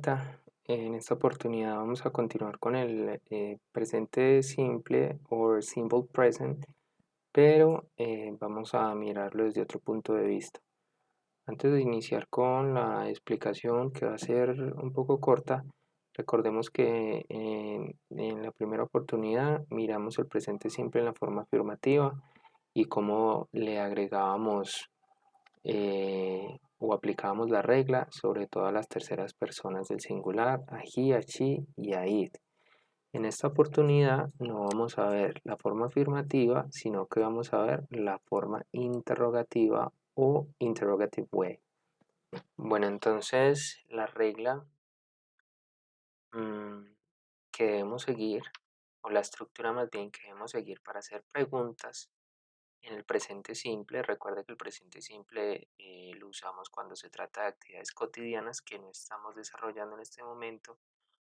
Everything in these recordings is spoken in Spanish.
vuelta. En esta oportunidad vamos a continuar con el presente simple o simple present, pero vamos a mirarlo desde otro punto de vista. Antes de iniciar con la explicación, que va a ser un poco corta, recordemos que en la primera oportunidad miramos el presente simple en la forma afirmativa y cómo le agregábamos o aplicábamos la regla sobre todas las terceras personas del singular, a he, a she y a it. En esta oportunidad no vamos a ver la forma afirmativa, sino que vamos a ver la forma interrogativa o interrogative way. Bueno, entonces la regla mm, que debemos seguir, o la estructura más bien que debemos seguir para hacer preguntas en el presente simple. Recuerde que el presente simple lo usamos cuando se trata de actividades cotidianas que no estamos desarrollando en este momento,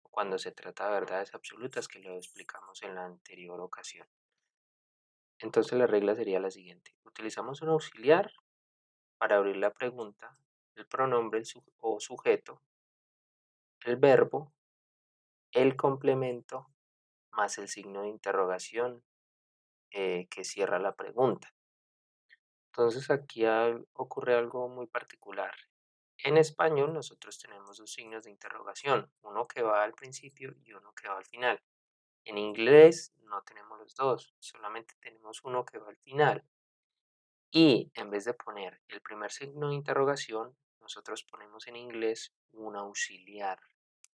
o cuando se trata de verdades absolutas, que lo explicamos en la anterior ocasión. Entonces la regla sería la siguiente: utilizamos un auxiliar para abrir la pregunta, el pronombre o sujeto, el verbo, el complemento, más el signo de interrogación que cierra la pregunta. Entonces aquí ocurre algo muy particular. En español nosotros tenemos dos signos de interrogación, uno que va al principio y uno que va al final. En inglés no tenemos los dos, solamente tenemos uno que va al final. Y en vez de poner el primer signo de interrogación, nosotros ponemos en inglés un auxiliar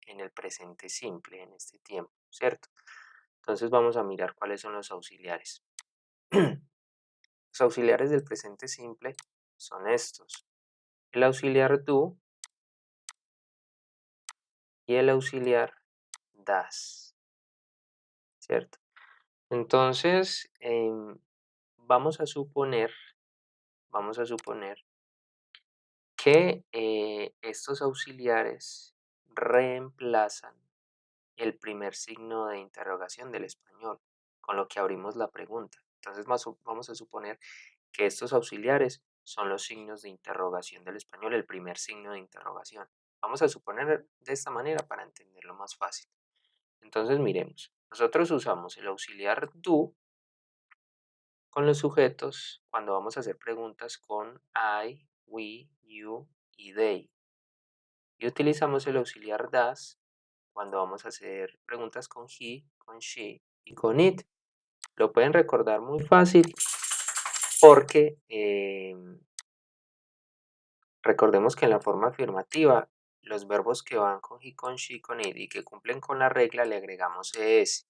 en el presente simple, en este tiempo, ¿cierto? Entonces vamos a mirar cuáles son los auxiliares. Los auxiliares del presente simple son estos: el auxiliar do y el auxiliar das, ¿cierto? Entonces, vamos a suponer que estos auxiliares reemplazan el primer signo de interrogación del español, con lo que abrimos la pregunta. Entonces, vamos a suponer que estos auxiliares son los signos de interrogación del español, el primer signo de interrogación. Vamos a suponer de esta manera para entenderlo más fácil. Entonces, miremos. Nosotros usamos el auxiliar do con los sujetos cuando vamos a hacer preguntas con I, we, you y they. Y utilizamos el auxiliar das cuando vamos a hacer preguntas con he, con she y con it. Lo pueden recordar muy fácil porque recordemos que en la forma afirmativa los verbos que van con he, con she, con it y que cumplen con la regla le agregamos es.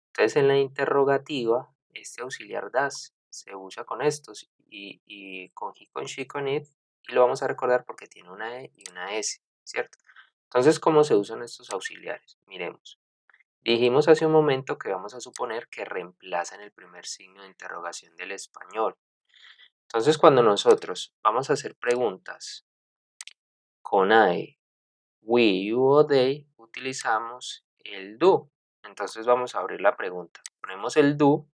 Entonces en la interrogativa este auxiliar das se usa con estos y con he, con she, con it, y lo vamos a recordar porque tiene una e y una s, ¿cierto? Entonces, ¿cómo se usan estos auxiliares? Miremos. Dijimos hace un momento que vamos a suponer que reemplazan el primer signo de interrogación del español. Entonces, cuando nosotros vamos a hacer preguntas con I, we, you o they, utilizamos el do. Entonces vamos a abrir la pregunta. Ponemos el do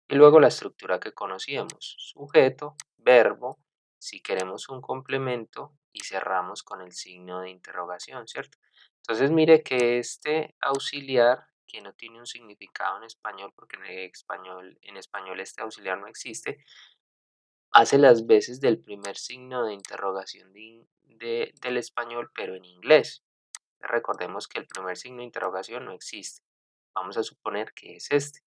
y luego la estructura que conocíamos: sujeto, verbo, si queremos un complemento, y cerramos con el signo de interrogación, ¿cierto? Entonces mire que este auxiliar, que no tiene un significado en español, porque en español este auxiliar no existe, hace las veces del primer signo de interrogación del español, pero en inglés. Recordemos que el primer signo de interrogación no existe. Vamos a suponer que es este.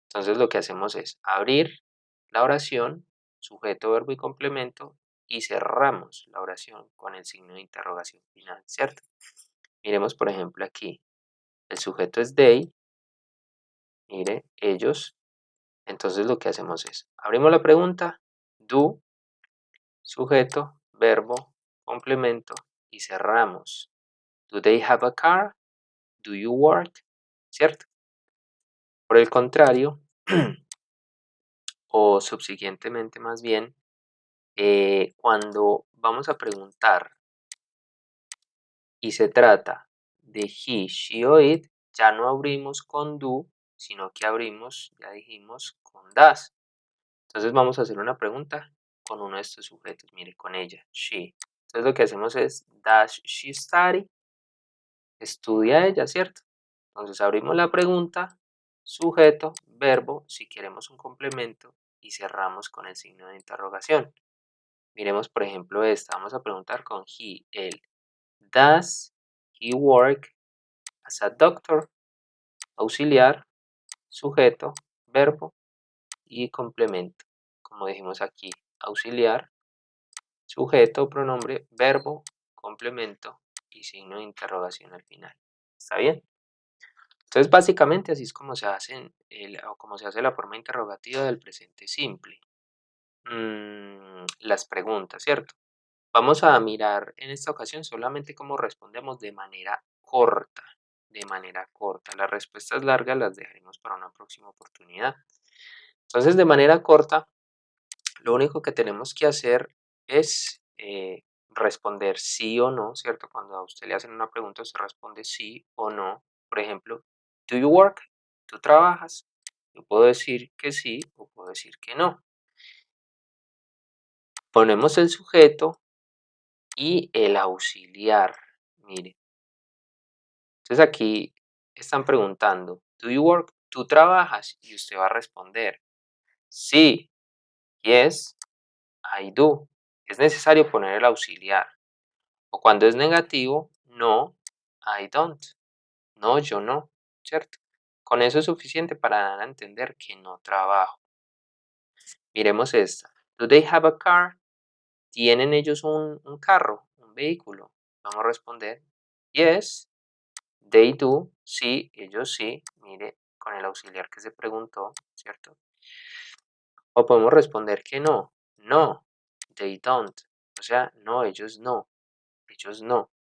Entonces lo que hacemos es abrir la oración, sujeto, verbo y complemento, y cerramos la oración con el signo de interrogación final, ¿cierto? Miremos por ejemplo aquí, el sujeto es they, mire, ellos. Entonces lo que hacemos es, abrimos la pregunta, do, sujeto, verbo, complemento, y cerramos. Do they have a car? Do you work? ¿Cierto? Por el contrario, o subsiguientemente más bien, cuando vamos a preguntar y se trata de he, she o it, ya no abrimos con do, sino que abrimos, ya dijimos, con das. Entonces vamos a hacer una pregunta con uno de estos sujetos, mire, con ella, she. Entonces lo que hacemos es, does she study? Estudia ella, ¿cierto? Entonces abrimos la pregunta, sujeto, verbo, si queremos un complemento, y cerramos con el signo de interrogación. Miremos, por ejemplo, esta. Vamos a preguntar con he, él. Does he work as a doctor? Auxiliar, sujeto, verbo y complemento. Como dijimos aquí, auxiliar, sujeto, pronombre, verbo, complemento y signo de interrogación al final. ¿Está bien? Entonces, básicamente así es como se hace, o como se hace la forma interrogativa del presente simple. Las preguntas, ¿cierto? Vamos a mirar en esta ocasión solamente cómo respondemos de manera corta, de manera corta. Las respuestas largas las dejaremos para una próxima oportunidad. Entonces, de manera corta, lo único que tenemos que hacer es responder sí o no, ¿cierto? Cuando a usted le hacen una pregunta, usted responde sí o no. Por ejemplo, ¿do you work? ¿Tú trabajas? Yo puedo decir que sí o puedo decir que no. Ponemos el sujeto y el auxiliar. Mire, entonces aquí están preguntando, ¿do you work? ¿Tú trabajas? Y usted va a responder, sí, yes, I do. Es necesario poner el auxiliar. O cuando es negativo, no, I don't. No, yo no, ¿cierto? Con eso es suficiente para dar a entender que no trabajo. Miremos esta. Do they have a car? ¿Tienen ellos un carro, un vehículo? Vamos a responder, yes, they do. Sí, ellos sí. Mire, con el auxiliar que se preguntó, ¿cierto? O podemos responder que no. No, they don't. O sea, no, ellos no. Ellos no.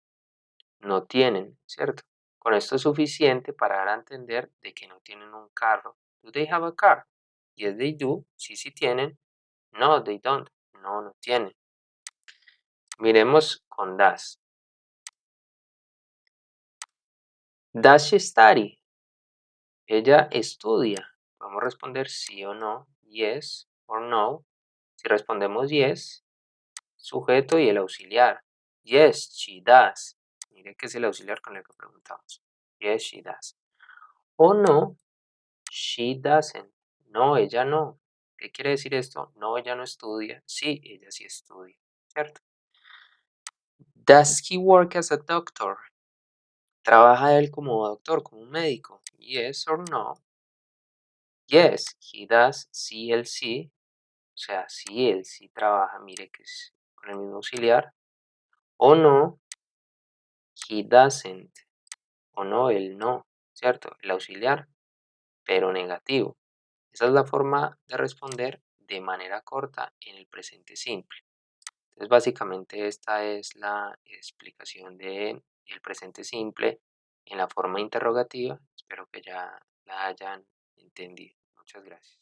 No tienen, ¿cierto? Con esto es suficiente para dar a entender de que no tienen un carro. Do they have a car? Yes, they do. Sí, sí tienen. No, they don't. No, no tienen. Miremos con does. Does she study? Ella estudia. Vamos a responder sí o no. Yes or no. Si respondemos yes, sujeto y el auxiliar. Yes, she does. Mire que es el auxiliar con el que preguntamos. Yes, she does. O no, she doesn't. No, ella no. ¿Qué quiere decir esto? No, ella no estudia. Sí, ella sí estudia. ¿Cierto? Does he work as a doctor? ¿Trabaja él como doctor, como un médico? Yes or no. Yes, he does. Sí, él sí. O sea, sí, él sí trabaja. Mire que es con el mismo auxiliar. O no, he doesn't. O no, él no. ¿Cierto? El auxiliar, pero negativo. Esa es la forma de responder de manera corta en el presente simple. Entonces, básicamente esta es la explicación de el presente simple en la forma interrogativa. Espero que ya la hayan entendido. Muchas gracias.